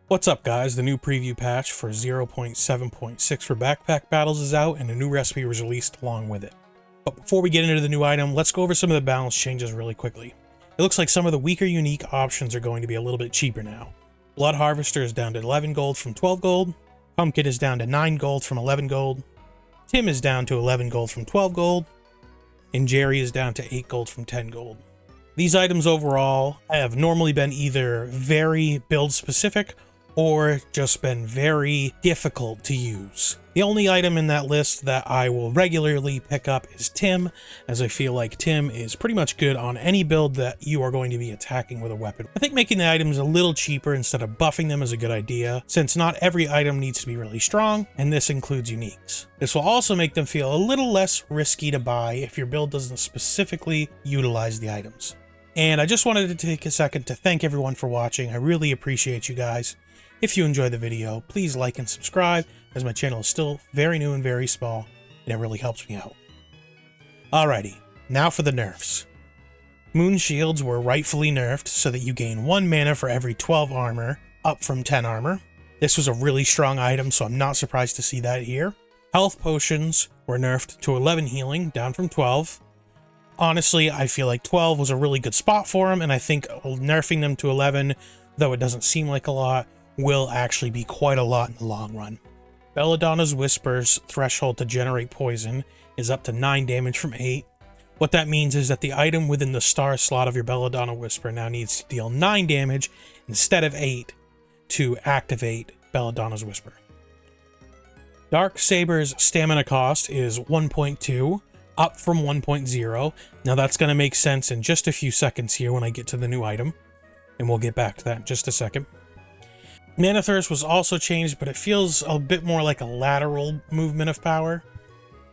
What's up guys, the new preview patch for 0.7.6 for backpack battles is out and a new recipe was released along with it. But before we get into the new item, let's go over some of the balance changes really quickly. It looks like some of the weaker unique options are going to be a little bit cheaper now. Blood Harvester is down to 11 gold from 12 gold, Pumpkin is down to 9 gold from 11 gold, Tim is down to 11 gold from 12 gold, and Jerry is down to 8 gold from 10 gold. These items overall have normally been either very build specific or just been very difficult to use. The only item in that list that I will regularly pick up is Tim, as I feel like Tim is pretty much good on any build that you are going to be attacking with a weapon. I think making the items a little cheaper instead of buffing them is a good idea, since not every item needs to be really strong, and this includes uniques. This will also make them feel a little less risky to buy if your build doesn't specifically utilize the items. And I just wanted to take a second to thank everyone for watching. I really appreciate you guys. If you enjoyed the video, please like and subscribe, as my channel is still very new and very small, and it really helps me out. Alrighty, now for the nerfs. Moon Shields were rightfully nerfed so that you gain 1 mana for every 12 armor, up from 10 armor. This was a really strong item, so I'm not surprised to see that here. Health Potions were nerfed to 11 healing, down from 12. Honestly, I feel like 12 was a really good spot for them, and I think nerfing them to 11, though it doesn't seem like a lot, will actually be quite a lot in the long run. Belladonna's Whisper's threshold to generate poison is up to 9 damage from 8. What that means is that the item within the star slot of your Belladonna Whisper now needs to deal 9 damage instead of 8 to activate Belladonna's Whisper. Darksaber's stamina cost is 1.2, up from 1.0. Now that's going to make sense in just a few seconds here when I get to the new item, and we'll get back to that in just a second. Mana Thirst was also changed, but it feels a bit more like a lateral movement of power.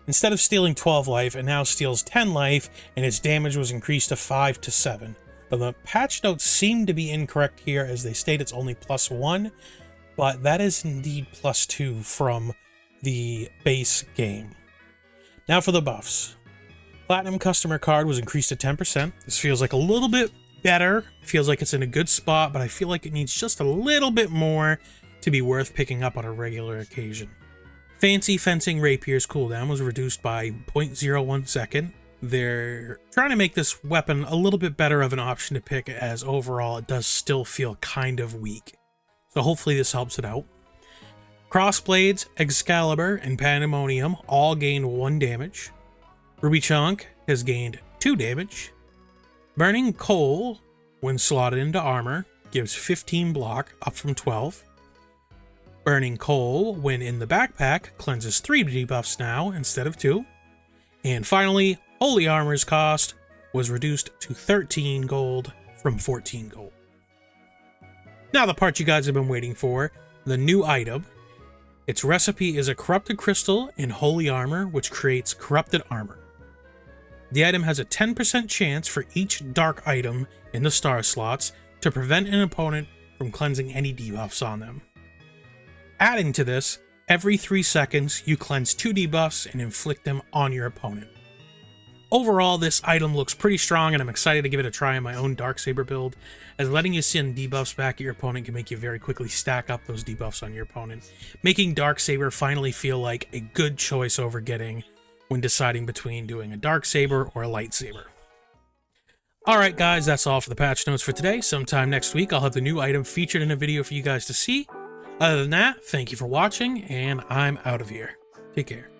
Instead of stealing 12 life, it now steals 10 life, and its damage was increased to 5 to 7. But the patch notes seem to be incorrect here, as they state it's only +1, but that is indeed +2 from the base game. Now for the buffs. Platinum customer card was increased to 10%. This feels like a little bit better. Feels like it's in a good spot, but I feel like it needs just a little bit more to be worth picking up on a regular occasion. Fancy Fencing Rapier's cooldown was reduced by 0.01 second. They're trying to make this weapon a little bit better of an option to pick, as overall it does still feel kind of weak. So hopefully this helps it out. Crossblades, Excalibur, and Pandemonium all gained 1 damage. Ruby Chunk has gained 2 damage. Burning Coal, when slotted into armor, gives 15 block, up from 12. Burning Coal, when in the backpack, cleanses 3 debuffs now instead of 2. And finally, Holy Armor's cost was reduced to 13 gold from 14 gold. Now the part you guys have been waiting for, the new item. Its recipe is a Corrupted Crystal in Holy Armor, which creates Corrupted Armor. The item has a 10% chance for each dark item in the star slots to prevent an opponent from cleansing any debuffs on them. Adding to this, every 3 seconds you cleanse 2 debuffs and inflict them on your opponent. Overall, this item looks pretty strong, and I'm excited to give it a try in my own Darksaber build, as letting you send debuffs back at your opponent can make you very quickly stack up those debuffs on your opponent, making Darksaber finally feel like a good choice over getting when deciding between doing a Darksaber or a Lightsaber. Alright guys, that's all for the patch notes for today. Sometime next week I'll have the new item featured in a video for you guys to see. Other than that, thank you for watching, and I'm out of here. Take care.